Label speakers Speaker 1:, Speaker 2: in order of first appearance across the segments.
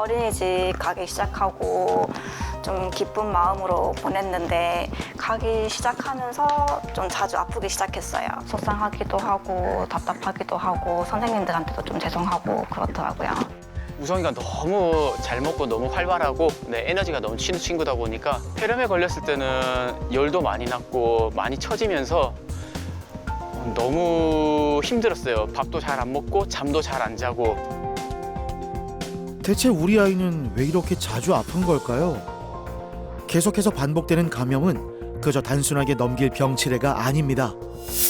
Speaker 1: 어린이집 가기 시작하고 좀 기쁜 마음으로 보냈는데 가기 시작하면서 좀 자주 아프기 시작했어요. 속상하기도 하고 답답하기도 하고 선생님들한테도 좀 죄송하고 그렇더라고요.
Speaker 2: 우성이가 너무 잘 먹고 너무 활발하고 에너지가 너무 치는 친구다 보니까 폐렴에 걸렸을 때는 열도 많이 났고 많이 처지면서 너무 힘들었어요. 밥도 잘 안 먹고 잠도 잘 안 자고.
Speaker 3: 대체 우리 아이는 왜 이렇게 자주 아픈 걸까요? 계속해서 반복되는 감염은 그저 단순하게 넘길 병치레가 아닙니다.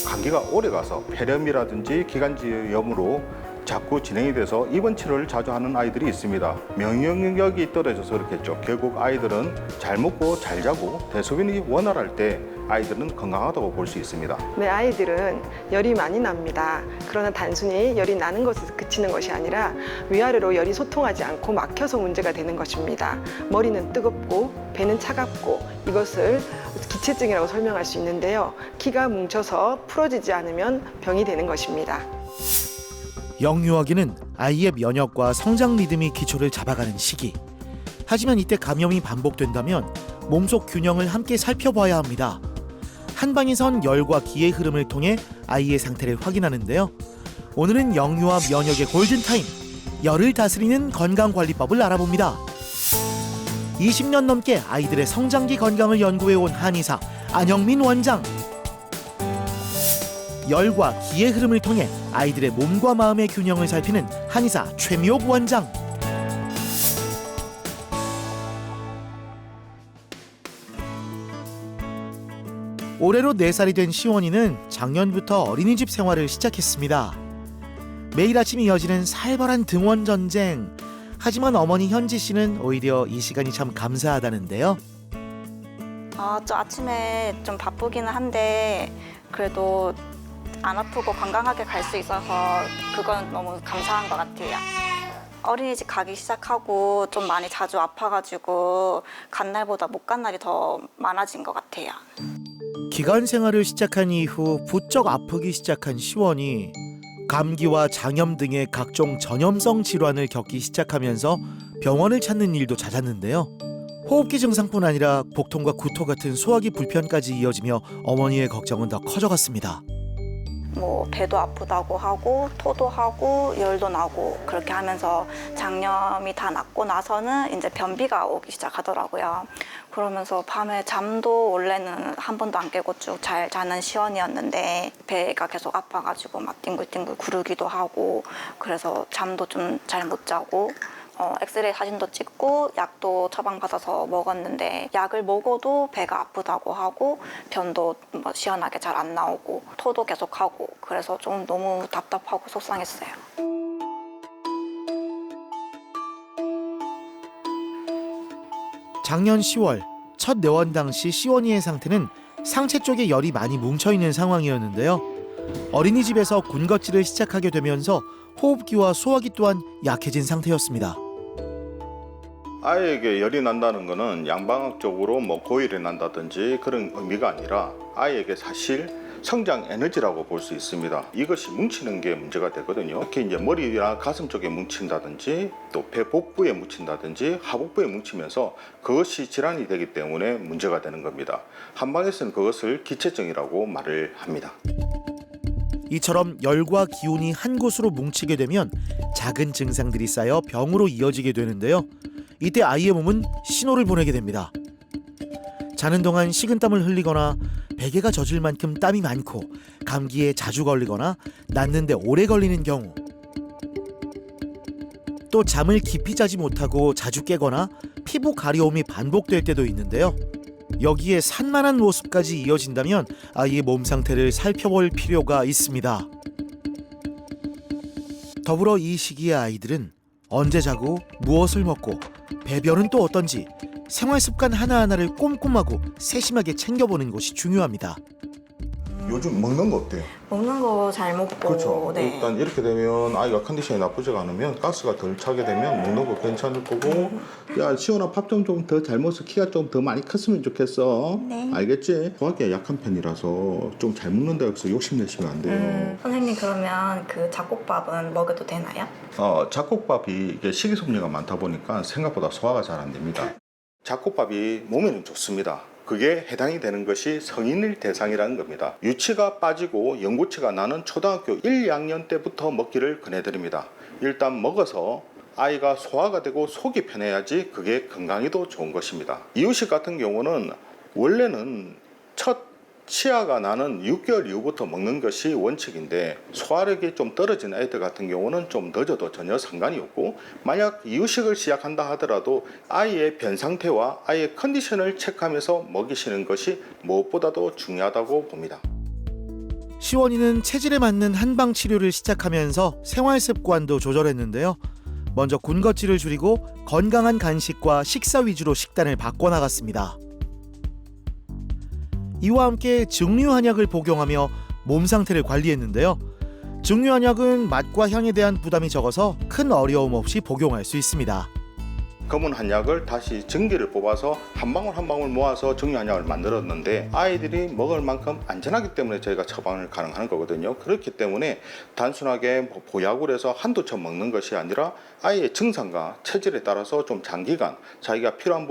Speaker 4: 감기가 오래가서 폐렴이라든지 기관지염으로 자꾸 진행이 돼서 입원 치료를 자주 하는 아이들이 있습니다. 면역력이 떨어져서 그렇겠죠. 결국 아이들은 잘 먹고 잘 자고 대소변이 원활할 때 아이들은 건강하다고 볼 수 있습니다.
Speaker 5: 네, 아이들은 열이 많이 납니다. 그러나 단순히 열이 나는 것에서 그치는 것이 아니라 위아래로 열이 소통하지 않고 막혀서 문제가 되는 것입니다. 머리는 뜨겁고 배는 차갑고 이것을 기체증이라고 설명할 수 있는데요. 기가 뭉쳐서 풀어지지 않으면 병이 되는 것입니다.
Speaker 3: 영유아기는 아이의 면역과 성장 리듬이 기초를 잡아가는 시기. 하지만 이때 감염이 반복된다면 몸속 균형을 함께 살펴봐야 합니다. 한방에선 열과 기의 흐름을 통해 아이의 상태를 확인하는데요. 오늘은 영유아 면역의 골든타임, 열을 다스리는 건강관리법을 알아봅니다. 20년 넘게 아이들의 성장기 건강을 연구해온 한의사 안영민 원장. 열과 기의 흐름을 통해 아이들의 몸과 마음의 균형을 살피는 한의사 최미옥 원장. 올해로 4살이 된 시원이는 작년부터 어린이집 생활을 시작했습니다. 매일 아침 이어지는 살벌한 등원 전쟁. 하지만 어머니 현지 씨는 오히려 이 시간이 참 감사하다는데요.
Speaker 1: 저 아침에 좀 바쁘기는 한데 그래도 안 아프고 건강하게 갈 수 있어서 그건 너무 감사한 것 같아요. 어린이집 가기 시작하고 좀 많이 자주 아파가지고 간 날보다 못 간 날이 더 많아진 것 같아요.
Speaker 3: 기간 생활을 시작한 이후 부쩍 아프기 시작한 시원이 감기와 장염 등의 각종 전염성 질환을 겪기 시작하면서 병원을 찾는 일도 잦았는데요. 호흡기 증상뿐 아니라 복통과 구토 같은 소화기 불편까지 이어지며 어머니의 걱정은 더 커져갔습니다.
Speaker 1: 뭐 배도 아프다고 하고 토도 하고 열도 나고 그렇게 하면서 장염이 다 낫고 나서는 이제 변비가 오기 시작하더라고요. 그러면서 밤에 잠도 원래는 한 번도 안 깨고 쭉 잘 자는 시원이었는데 배가 계속 아파가지고 막 뒹굴뒹굴 구르기도 하고 그래서 잠도 좀 잘 못 자고 엑스레이 사진도 찍고 약도 처방받아서 먹었는데 약을 먹어도 배가 아프다고 하고 변도 뭐 시원하게 잘 안 나오고 토도 계속 하고 그래서 좀 너무 답답하고 속상했어요.
Speaker 3: 작년 10월 첫 내원 당시 시원이의 상태는 상체 쪽에 열이 많이 뭉쳐있는 상황이었는데요. 어린이집에서 군것질을 시작하게 되면서 호흡기와 소화기 또한 약해진 상태였습니다.
Speaker 4: 아이에게 열이 난다는 것은 양방향적으로 고열이 난다든지 그런 의미가 아니라 아이에게 사실 성장 에너지라고 볼 수 있습니다. 이것이 뭉치는 게 문제가 되거든요. 특히 이제 머리나 가슴 쪽에 뭉친다든지 또 배 복부에 뭉친다든지 하복부에 뭉치면서 그것이 질환이 되기 때문에 문제가 되는 겁니다. 한방에서는 그것을 기체증이라고 말을 합니다.
Speaker 3: 이처럼 열과 기운이 한 곳으로 뭉치게 되면 작은 증상들이 쌓여 병으로 이어지게 되는데요. 이때 아이의 몸은 신호를 보내게 됩니다. 자는 동안 식은땀을 흘리거나 베개가 젖을 만큼 땀이 많고 감기에 자주 걸리거나 낫는데 오래 걸리는 경우, 또 잠을 깊이 자지 못하고 자주 깨거나 피부 가려움이 반복될 때도 있는데요. 여기에 산만한 모습까지 이어진다면 아이의 몸 상태를 살펴볼 필요가 있습니다. 더불어 이 시기의 아이들은 언제 자고 무엇을 먹고 배변은 또 어떤지 생활 습관 하나하나를 꼼꼼하고 세심하게 챙겨보는 것이 중요합니다.
Speaker 4: 요즘 먹는 거 어때요?
Speaker 1: 먹는 거 잘 먹고
Speaker 4: 그렇죠.
Speaker 1: 네.
Speaker 4: 일단 이렇게 되면 아이가 컨디션이 나쁘지가 않으면 가스가 덜 차게 되면 먹는 거 괜찮을 거고 야 시원아 밥 좀 더 잘 먹어서 키가 좀 더 많이 컸으면 좋겠어.
Speaker 1: 네.
Speaker 4: 알겠지? 소화기가 약한 편이라서 좀 잘 먹는다 해서 욕심내시면 안 돼요.
Speaker 1: 선생님 그러면 그 잡곡밥은 먹여도 되나요?
Speaker 4: 잡곡밥이 이게 식이섬유가 많다 보니까 생각보다 소화가 잘 안 됩니다. 잡곡밥이 몸에는 좋습니다. 그게 해당이 되는 것이 성인일 대상이라는 겁니다. 유치가 빠지고 연구치가 나는 초등학교 1, 2학년 때부터 먹기를 권해드립니다. 일단 먹어서 아이가 소화가 되고 속이 편해야지 그게 건강에도 좋은 것입니다. 이유식 같은 경우는 원래는 첫 치아가 나는 6개월 이후부터 먹는 것이 원칙인데 소화력이 좀 떨어진 아이들 같은 경우는 좀 늦어도 전혀 상관이 없고 만약 이유식을 시작한다 하더라도 아이의 변 상태와 아이의 컨디션을 체크하면서 먹이시는 것이 무엇보다도 중요하다고 봅니다.
Speaker 3: 시원이는 체질에 맞는 한방 치료를 시작하면서 생활 습관도 조절했는데요. 먼저 군것질을 줄이고 건강한 간식과 식사 위주로 식단을 바꿔나갔습니다. 이와 함께 증류한약을 복용하며 몸 상태를 관리했는데요. 증류한약은 맛과 향에 대한 부담이 적어서 큰 어려움 없이 복용할 수 있습니다.
Speaker 4: 검은 한약을 다시 전기를 뽑아서 한 방울 한 방울 모아서 증류한약을 만들었는데 아이들이 먹을 만큼 안전하기 때문에 저희가 처방을 가능한 거거든요. 그렇기 때문에 단순하게 보약을 해서 한두 첩 먹는 것이 아니라 아이의 증상과 체질에 따라서 좀 장기간 자기가 필요한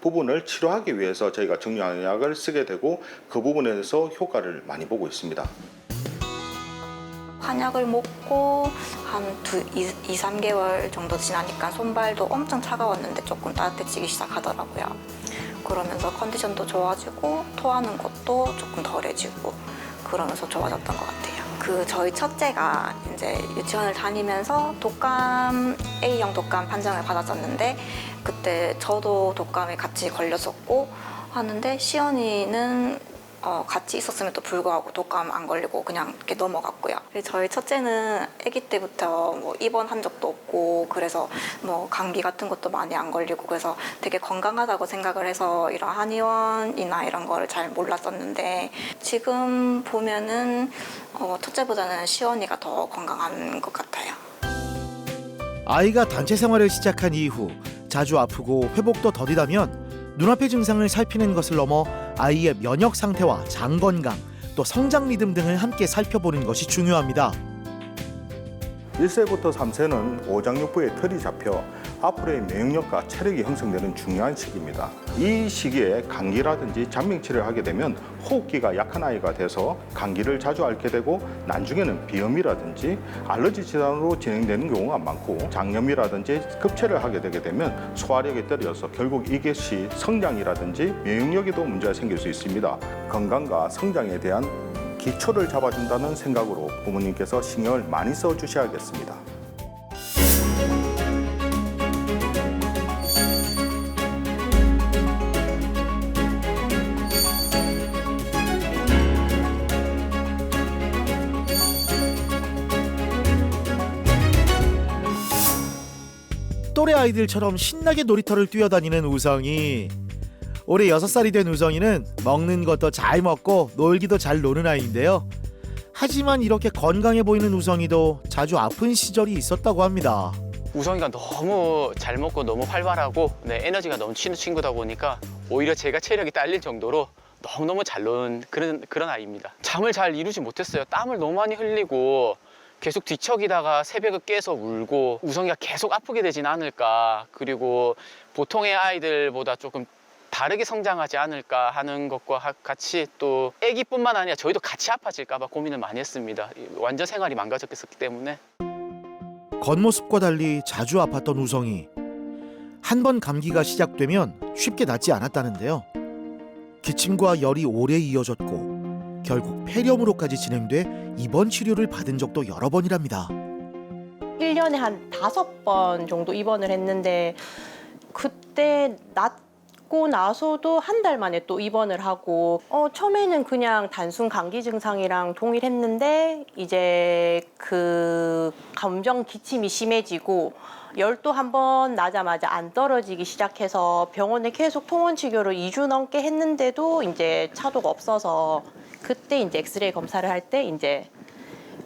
Speaker 4: 부분을 치료하기 위해서 저희가 증류한약을 쓰게 되고 그 부분에서 효과를 많이 보고 있습니다.
Speaker 1: 한약을 먹고 한 2, 3개월 정도 지나니까 손발도 엄청 차가웠는데 조금 따뜻해지기 시작하더라고요. 그러면서 컨디션도 좋아지고 토하는 것도 조금 덜해지고 그러면서 좋아졌던 것 같아요. 저희 첫째가 이제 유치원을 다니면서 독감 A형 독감 판정을 받았었는데 그때 저도 독감에 같이 걸렸었고 하는데 시연이는 같이 있었음에도 불구하고 독감 안 걸리고 그냥 이렇게 넘어갔고요. 저희 첫째는 아기 때부터 뭐 입원한 적도 없고 그래서 뭐 감기 같은 것도 많이 안 걸리고 그래서 되게 건강하다고 생각을 해서 이런 한의원이나 이런 거를 잘 몰랐었는데 지금 보면은 첫째보다는 시원이가 더 건강한 것 같아요.
Speaker 3: 아이가 단체 생활을 시작한 이후 자주 아프고 회복도 더디다면 눈앞의 증상을 살피는 것을 넘어 아이의 면역 상태와 장 건강, 또 성장 리듬 등을 함께 살펴보는 것이 중요합니다.
Speaker 4: 1세부터 3세는 오장육부에 털이 잡혀 앞으로의免疫力과 체력이 형성되는 중요한 시기입니다. 이 시기에 감기라든지 잔병치레를 하게 되면 호흡기가 약한 아이가 돼서 감기를 자주 앓게 되고 나중에는 비염이라든지 알러지 질환으로 진행되는 경우가 많고 장염이라든지 급체를 하게 되게 되면 소화력이 떨어져서 결국 이것이 성장이라든지免疫力에도 문제가 생길 수 있습니다. 건강과 성장에 대한 기초를 잡아준다는 생각으로 부모님께서 신경을 많이 써주셔야겠습니다.
Speaker 3: 또래 아이들처럼 신나게 놀이터를 뛰어다니는 우성이. 올해 6살이 된 우성이는 먹는 것도 잘 먹고 놀기도 잘 노는 아이인데요. 하지만 이렇게 건강해 보이는 우성이도 자주 아픈 시절이 있었다고 합니다.
Speaker 2: 우성이가 너무 잘 먹고 너무 활발하고 에너지가 넘치는 친구다 보니까 오히려 제가 체력이 딸릴 정도로 너무너무 잘 노는 그런 아이입니다. 잠을 잘 이루지 못했어요. 땀을 너무 많이 흘리고 계속 뒤척이다가 새벽에 깨서 울고 우성이가 계속 아프게 되진 않을까, 그리고 보통의 아이들보다 조금 다르게 성장하지 않을까 하는 것과 같이 또 아기뿐만 아니라 저희도 같이 아파질까 봐 고민을 많이 했습니다. 완전 생활이 망가졌기 때문에.
Speaker 3: 겉모습과 달리 자주 아팠던 우성이. 한 번 감기가 시작되면 쉽게 낫지 않았다는데요. 기침과 열이 오래 이어졌고 결국 폐렴으로까지 진행돼 입원 치료를 받은 적도 여러 번이랍니다.
Speaker 6: 1년에 한 5번 정도 입원을 했는데 그때 낫고 나서도 한 달 만에 또 입원을 하고 처음에는 그냥 단순 감기 증상이랑 동일했는데 이제 그 감정 기침이 심해지고 열도 한 번 나자마자 안 떨어지기 시작해서 병원에 계속 통원 치료를 2주 넘게 했는데도 이제 차도가 없어서 그때 이제 엑스레이 검사를 할 때 이제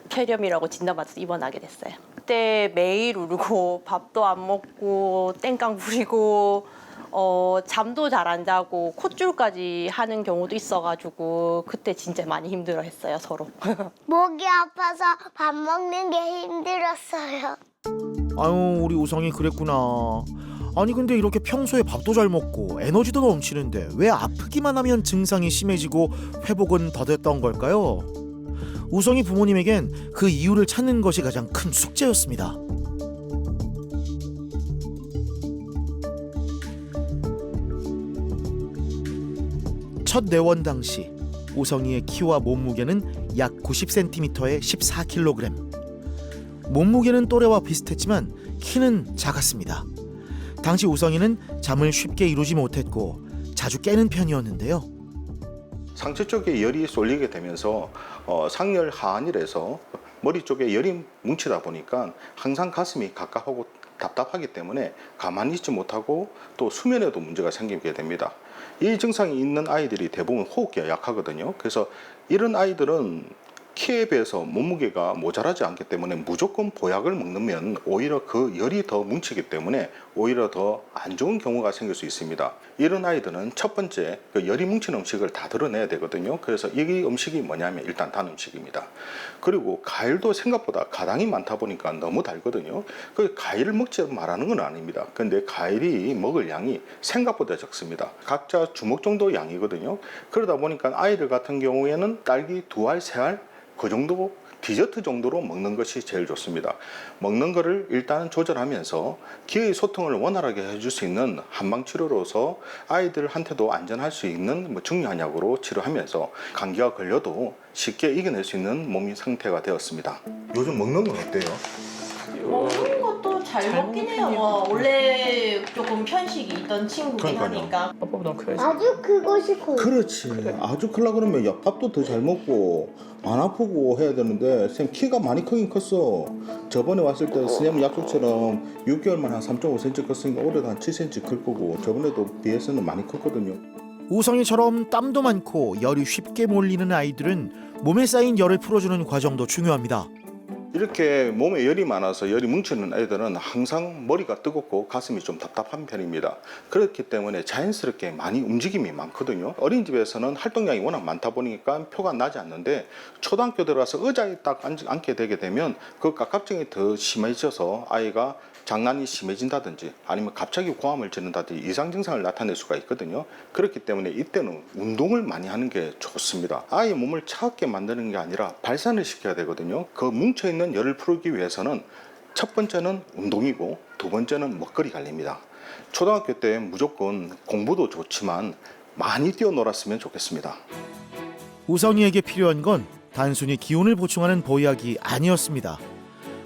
Speaker 6: 폐렴이라고 진단받아서 입원하게 됐어요. 그때 매일 울고 밥도 안 먹고 땡깡 부리고 잠도 잘 안 자고 콧줄까지 하는 경우도 있어가지고 그때 진짜 많이 힘들어했어요, 서로.
Speaker 7: 목이 아파서 밥 먹는 게 힘들었어요.
Speaker 3: 아유, 우리 우성이 그랬구나. 아니 근데 이렇게 평소에 밥도 잘 먹고 에너지도 넘치는데 왜 아프기만 하면 증상이 심해지고 회복은 더뎠던 걸까요? 우성이 부모님에겐 그 이유를 찾는 것이 가장 큰 숙제였습니다. 첫 내원 당시 우성이의 키와 몸무게는 약 90cm에 14kg. 몸무게는 또래와 비슷했지만 키는 작았습니다. 당시 우성이는 잠을 쉽게 이루지 못했고 자주 깨는 편이었는데요.
Speaker 4: 상체 쪽에 열이 쏠리게 되면서 상열 하안이라서 머리 쪽에 열이 뭉치다 보니까 항상 가슴이 갑갑하고 답답하기 때문에 가만히 있지 못하고 또 수면에도 문제가 생기게 됩니다. 이 증상이 있는 아이들이 대부분 호흡기가 약하거든요. 그래서 이런 아이들은 키에 비해서 몸무게가 모자라지 않기 때문에 무조건 보약을 먹으면 오히려 그 열이 더 뭉치기 때문에 오히려 더 안 좋은 경우가 생길 수 있습니다. 이런 아이들은 첫 번째 그 열이 뭉친 음식을 다 드러내야 되거든요. 그래서 이 음식이 뭐냐면 일단 단 음식입니다. 그리고 과일도 생각보다 가당이 많다 보니까 너무 달거든요. 그 과일을 먹지 말라는 건 아닙니다. 근데 과일이 먹을 양이 생각보다 적습니다. 각자 주먹 정도 양이거든요. 그러다 보니까 아이들 같은 경우에는 딸기 2알, 3알 그 정도 디저트 정도로 먹는 것이 제일 좋습니다. 먹는 거를 일단 조절하면서 기의 소통을 원활하게 해줄 수 있는 한방치료로서 아이들한테도 안전할 수 있는 중요한 약으로 치료하면서 감기가 걸려도 쉽게 이겨낼 수 있는 몸이 상태가 되었습니다. 요즘 먹는 건 어때요?
Speaker 6: 먹는 것도 잘 먹긴 해요. 원래 조금 편식이 있던 친구긴
Speaker 4: 그러니까요.
Speaker 6: 하니까.
Speaker 7: 아주 그것이 커요.
Speaker 8: 그렇지. 아주 크려 그러면 야, 밥도 더 잘 먹고 안 아프고 해야 되는데 선생님 키가 많이 크긴 컸어. 저번에 왔을 때 선생님 약속처럼 6개월만 한 3.5cm 컸으니까 올해도 한 7cm 클 거고 저번에도 비해서는 많이 컸거든요.
Speaker 3: 우성이처럼 땀도 많고 열이 쉽게 몰리는 아이들은 몸에 쌓인 열을 풀어주는 과정도 중요합니다.
Speaker 4: 이렇게 몸에 열이 많아서 열이 뭉치는 애들은 항상 머리가 뜨겁고 가슴이 좀 답답한 편입니다. 그렇기 때문에 자연스럽게 많이 움직임이 많거든요. 어린이집에서는 활동량이 워낙 많다 보니까 표가 나지 않는데 초등학교 들어가서 의자에 딱 앉게 되게 되면 그 갑갑증이 더 심해져서 아이가 장난이 심해진다든지 아니면 갑자기 고함을 지른다든지 이상 증상을 나타낼 수가 있거든요. 그렇기 때문에 이때는 운동을 많이 하는 게 좋습니다. 아이의 몸을 차갑게 만드는 게 아니라 발산을 시켜야 되거든요. 그 뭉쳐있는 열을 풀기 위해서는 첫 번째는 운동이고 두 번째는 먹거리 관리입니다. 초등학교 때 무조건 공부도 좋지만 많이 뛰어놀았으면 좋겠습니다.
Speaker 3: 우성이에게 필요한 건 단순히 기운을 보충하는 보약이 아니었습니다.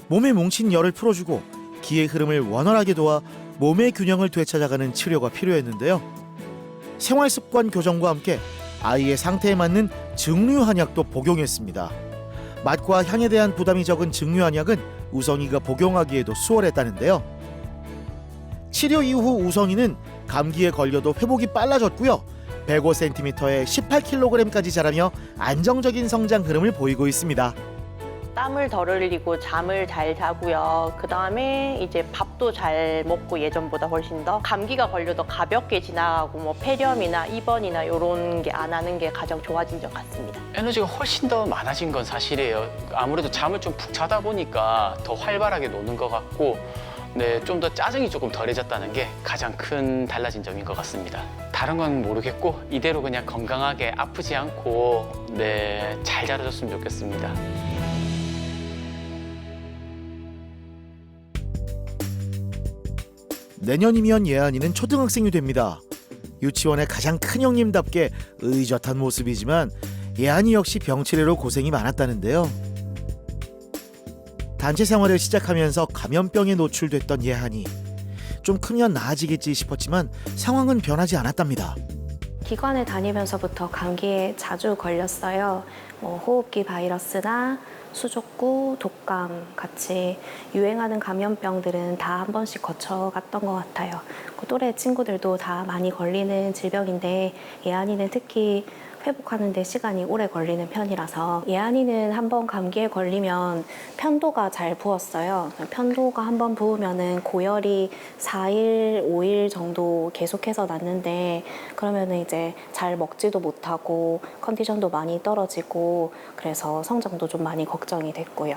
Speaker 3: 몸에 뭉친 열을 풀어주고 기의 흐름을 원활하게 도와 몸의 균형을 되찾아가는 치료가 필요했는데요. 생활습관 교정과 함께 아이의 상태에 맞는 증류한약도 복용했습니다. 맛과 향에 대한 부담이 적은 증류한약은 우성이가 복용하기에도 수월했다는데요. 치료 이후 우성이는 감기에 걸려도 회복이 빨라졌고요. 105cm에 18kg까지 자라며 안정적인 성장 흐름을 보이고 있습니다.
Speaker 6: 땀을 덜 흘리고 잠을 잘 자고요. 그 다음에 이제 밥도 잘 먹고 예전보다 훨씬 더 감기가 걸려도 가볍게 지나가고 뭐 폐렴이나 입원이나 이런 게 안 하는 게 가장 좋아진 것 같습니다.
Speaker 2: 에너지가 훨씬 더 많아진 건 사실이에요. 아무래도 잠을 좀 푹 자다 보니까 더 활발하게 노는 것 같고 네, 좀 더 짜증이 조금 덜해졌다는 게 가장 큰 달라진 점인 것 같습니다. 다른 건 모르겠고 이대로 그냥 건강하게 아프지 않고 네, 잘 자라줬으면 좋겠습니다.
Speaker 3: 내년이면 예안이는 초등학생이 됩니다. 유치원의 가장 큰 형님답게 의젓한 모습이지만 예안이 역시 병치레로 고생이 많았다는데요. 단체 생활을 시작하면서 감염병에 노출됐던 예한이 좀 크면 나아지겠지 싶었지만 상황은 변하지 않았답니다.
Speaker 9: 기관을 다니면서부터 감기에 자주 걸렸어요. 호흡기 바이러스나 수족구, 독감 같이 유행하는 감염병들은 다 한 번씩 거쳐갔던 것 같아요. 그 또래 친구들도 다 많이 걸리는 질병인데 예안이는 특히 회복하는 데 시간이 오래 걸리는 편이라서 예한이는 한번 감기에 걸리면 편도가 잘 부었어요. 편도가 한번 부으면은 고열이 4일, 5일 정도 계속해서 났는데 그러면은 이제 잘 먹지도 못하고 컨디션도 많이 떨어지고 그래서 성장도 좀 많이 걱정이 됐고요.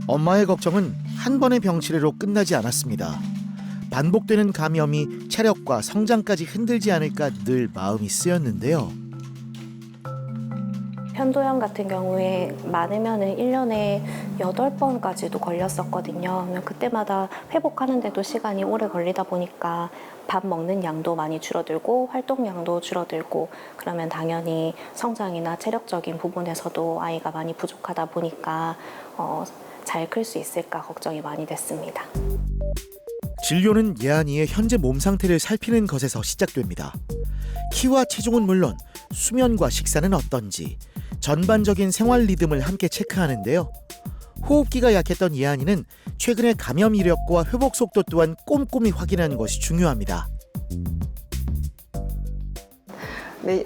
Speaker 3: 엄마의 걱정은 한 번의 병치레로 끝나지 않았습니다. 반복되는 감염이 체력과 성장까지 흔들지 않을까 늘 마음이 쓰였는데요.
Speaker 9: 편도염 같은 경우에 많으면은 1년에 8번까지도 걸렸었거든요. 그때마다 회복하는데도 시간이 오래 걸리다 보니까 밥 먹는 양도 많이 줄어들고 활동량도 줄어들고 그러면 당연히 성장이나 체력적인 부분에서도 아이가 많이 부족하다 보니까 잘 클 수 있을까 걱정이 많이 됐습니다.
Speaker 3: 진료는 예한이의 현재 몸 상태를 살피는 것에서 시작됩니다. 키와 체중은 물론 수면과 식사는 어떤지 전반적인 생활 리듬을 함께 체크하는데요. 호흡기가 약했던 예한이는 최근의 감염 이력과 회복 속도 또한 꼼꼼히 확인하는 것이 중요합니다.
Speaker 5: 네,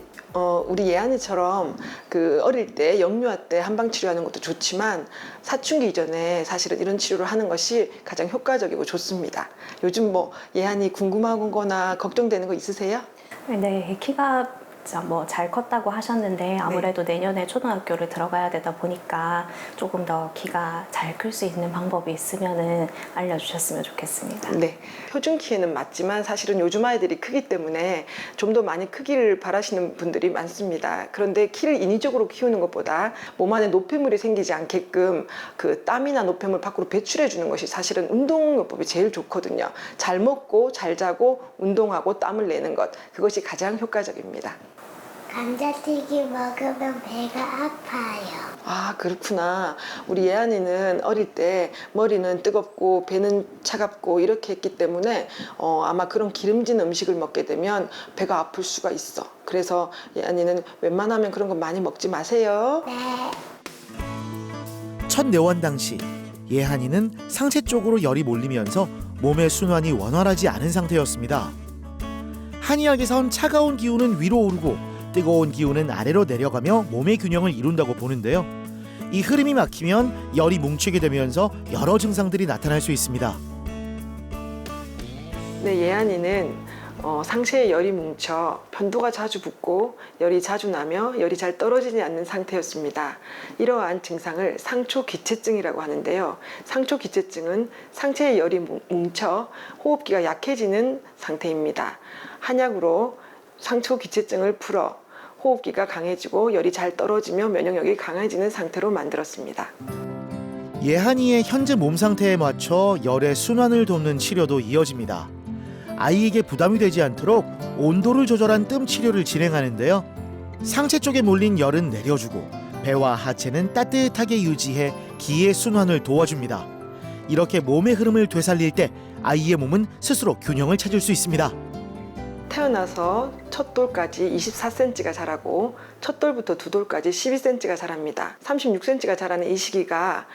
Speaker 5: 우리 예한이처럼 그 어릴 때 영유아 때 한방 치료하는 것도 좋지만 사춘기 이전에 사실은 이런 치료를 하는 것이 가장 효과적이고 좋습니다. 요즘 뭐 예한이 궁금한 거나 걱정되는 거 있으세요?
Speaker 9: 네, 키가 뭐 잘 컸다고 하셨는데 아무래도 내년에 초등학교를 들어가야 되다 보니까 조금 더 키가 잘 클 수 있는 방법이 있으면은 알려주셨으면 좋겠습니다.
Speaker 5: 네, 표준 키에는 맞지만 사실은 요즘 아이들이 크기 때문에 좀 더 많이 크기를 바라시는 분들이 많습니다. 그런데 키를 인위적으로 키우는 것보다 몸 안에 노폐물이 생기지 않게끔 그 땀이나 노폐물 밖으로 배출해 주는 것이 사실은 운동요법이 제일 좋거든요. 잘 먹고 잘 자고 운동하고 땀을 내는 것, 그것이 가장 효과적입니다.
Speaker 7: 감자튀김 먹으면 배가 아파요.
Speaker 5: 아, 그렇구나. 우리 예한이는 어릴 때 머리는 뜨겁고 배는 차갑고 이렇게 했기 때문에 아마 그런 기름진 음식을 먹게 되면 배가 아플 수가 있어. 그래서 예한이는 웬만하면 그런 거 많이 먹지 마세요.
Speaker 7: 네.
Speaker 3: 첫 내원 당시 예한이는 상체 쪽으로 열이 몰리면서 몸의 순환이 원활하지 않은 상태였습니다. 한의학에선 차가운 기운은 위로 오르고 뜨거운 기운은 아래로 내려가며 몸의 균형을 이룬다고 보는데요. 이 흐름이 막히면 열이 뭉치게 되면서 여러 증상들이 나타날 수 있습니다.
Speaker 5: 네, 예한이는 상체에 열이 뭉쳐 편도가 자주 붓고 열이 자주 나며 열이 잘 떨어지지 않는 상태였습니다. 이러한 증상을 상초기체증이라고 하는데요. 상초기체증은 상체에 열이 뭉쳐 호흡기가 약해지는 상태입니다. 한약으로 상초기체증을 풀어 호흡기가 강해지고 열이 잘 떨어지며 면역력이 강해지는 상태로 만들었습니다.
Speaker 3: 예한이의 현재 몸 상태에 맞춰 열의 순환을 돕는 치료도 이어집니다. 아이에게 부담이 되지 않도록 온도를 조절한 뜸 치료를 진행하는데요. 상체 쪽에 몰린 열은 내려주고 배와 하체는 따뜻하게 유지해 기의 순환을 도와줍니다. 이렇게 몸의 흐름을 되살릴 때 아이의 몸은 스스로 균형을 찾을 수 있습니다.
Speaker 5: 태어나서 첫 돌까지 24cm가 자라고 첫 돌부터 두 돌까지 12cm가 자랍니다. 36cm가 자라는 이 시기가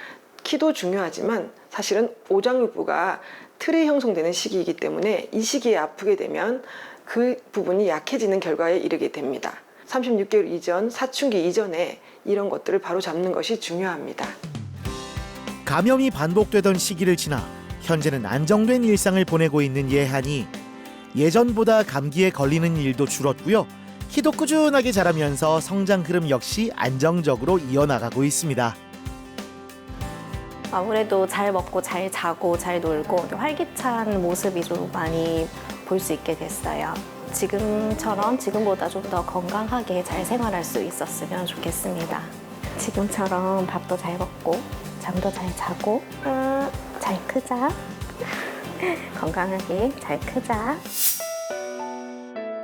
Speaker 5: 키도 중요하지만 사실은 오장육부가 틀이 형성되는 시기이기 때문에 이 시기에 아프게 되면 그 부분이 약해지는 결과에 이르게 됩니다. 36개월 이전, 사춘기 이전에 이런 것들을 바로 잡는 것이 중요합니다.
Speaker 3: 감염이 반복되던 시기를 지나 현재는 안정된 일상을 보내고 있는 예한이 예전보다 감기에 걸리는 일도 줄었고요. 키도 꾸준하게 자라면서 성장 흐름 역시 안정적으로 이어나가고 있습니다.
Speaker 9: 아무래도 잘 먹고 잘 자고 잘 놀고 활기찬 모습이 좀 많이 볼 수 있게 됐어요. 지금보다 좀 더 건강하게 잘 생활할 수 있었으면 좋겠습니다. 지금처럼 밥도 잘 먹고 잠도 잘 자고 잘 크자. 건강하게 잘 크자.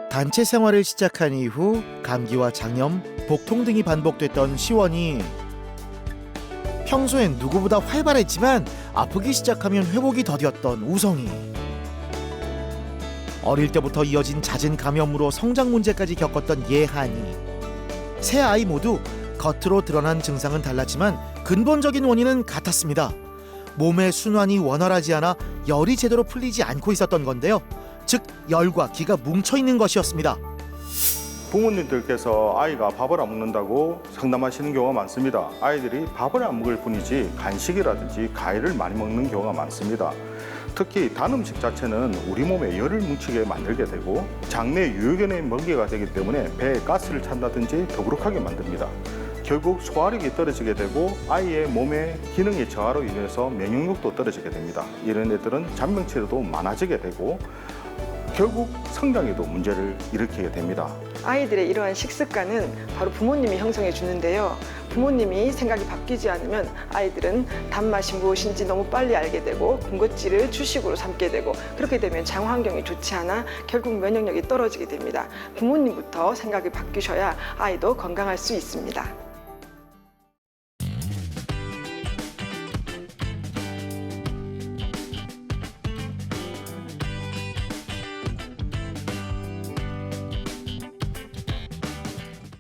Speaker 3: 단체 생활을 시작한 이후 감기와 장염, 복통 등이 반복됐던 시원이 평소엔 누구보다 활발했지만 아프기 시작하면 회복이 더뎠던 우성이. 어릴 때부터 이어진 잦은 감염으로 성장 문제까지 겪었던 예한이. 세 아이 모두 겉으로 드러난 증상은 달랐지만 근본적인 원인은 같았습니다. 몸의 순환이 원활하지 않아 열이 제대로 풀리지 않고 있었던 건데요. 즉 열과 기가 뭉쳐있는 것이었습니다.
Speaker 4: 부모님들께서 아이가 밥을 안 먹는다고 상담하시는 경우가 많습니다. 아이들이 밥을 안 먹을 뿐이지 간식이라든지 과일을 많이 먹는 경우가 많습니다. 특히 단 음식 자체는 우리 몸에 열을 뭉치게 만들게 되고 장내 유효균의 먹이가 되기 때문에 배에 가스를 찬다든지 더부룩하게 만듭니다. 결국 소화력이 떨어지게 되고 아이의 몸의 기능의 저하로 인해서 면역력도 떨어지게 됩니다. 이런 애들은 잔병치레도 많아지게 되고 결국 성장에도 문제를 일으키게 됩니다.
Speaker 5: 아이들의 이러한 식습관은 바로 부모님이 형성해 주는데요. 부모님이 생각이 바뀌지 않으면 아이들은 단맛이 무엇인지 너무 빨리 알게 되고 군것질을 주식으로 삼게 되고 그렇게 되면 장 환경이 좋지 않아 결국 면역력이 떨어지게 됩니다. 부모님부터 생각이 바뀌셔야 아이도 건강할 수 있습니다.